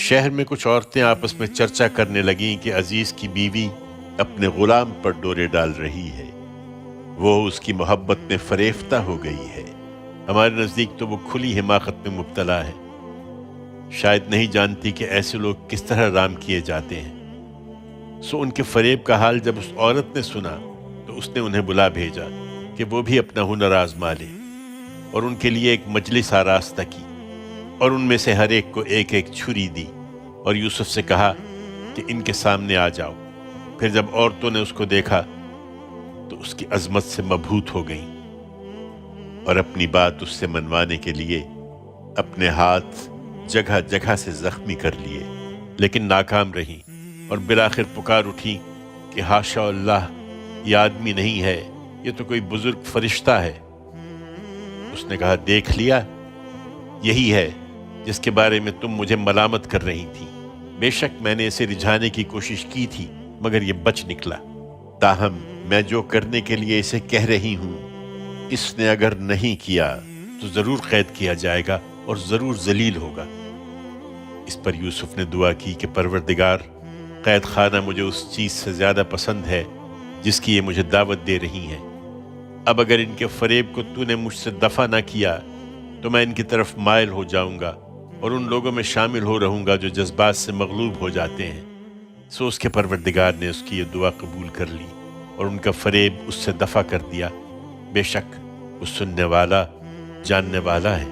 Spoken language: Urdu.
شہر میں کچھ عورتیں آپس میں چرچا کرنے لگیں کہ عزیز کی بیوی اپنے غلام پر ڈورے ڈال رہی ہے، وہ اس کی محبت میں فریفتہ ہو گئی ہے۔ ہمارے نزدیک تو وہ کھلی حماقت میں مبتلا ہے، شاید نہیں جانتی کہ ایسے لوگ کس طرح رام کیے جاتے ہیں۔ ان کے فریب کا حال جب اس عورت نے سنا تو اس نے انہیں بلا بھیجا کہ وہ بھی اپنا ہنر آزما لے، اور ان کے لیے ایک مجلس آراستہ کی، اور ان میں سے ہر ایک کو ایک ایک چھری دی، اور یوسف سے کہا کہ ان کے سامنے آ جاؤ۔ پھر جب عورتوں نے اس کو دیکھا تو اس کی عظمت سے مبہوت ہو گئیں، اور اپنی بات اس سے منوانے کے لیے اپنے ہاتھ جگہ جگہ سے زخمی کر لیے، لیکن ناکام رہیں، اور بالآخر پکار اٹھی کہ حاشا اللہ، یہ آدمی نہیں ہے، یہ تو کوئی بزرگ فرشتہ ہے۔ اس نے کہا، دیکھ لیا، یہی ہے جس کے بارے میں تم مجھے ملامت کر رہی تھی۔ بے شک میں نے اسے رجھانے کی کوشش کی تھی، مگر یہ بچ نکلا۔ تاہم میں جو کرنے کے لیے اسے کہہ رہی ہوں، اس نے اگر نہیں کیا تو ضرور قید کیا جائے گا اور ضرور ذلیل ہوگا۔ اس پر یوسف نے دعا کی کہ پروردگار، قید خانہ مجھے اس چیز سے زیادہ پسند ہے جس کی یہ مجھے دعوت دے رہی ہیں۔ اب اگر ان کے فریب کو تو نے مجھ سے دفع نہ کیا تو میں ان کی طرف مائل ہو جاؤں گا اور ان لوگوں میں شامل ہو رہوں گا جو جذبات سے مغلوب ہو جاتے ہیں۔ اس کے پروردگار نے اس کی یہ دعا قبول کر لی اور ان کا فریب اس سے دفع کر دیا۔ بے شک وہ سننے والا، جاننے والا ہے۔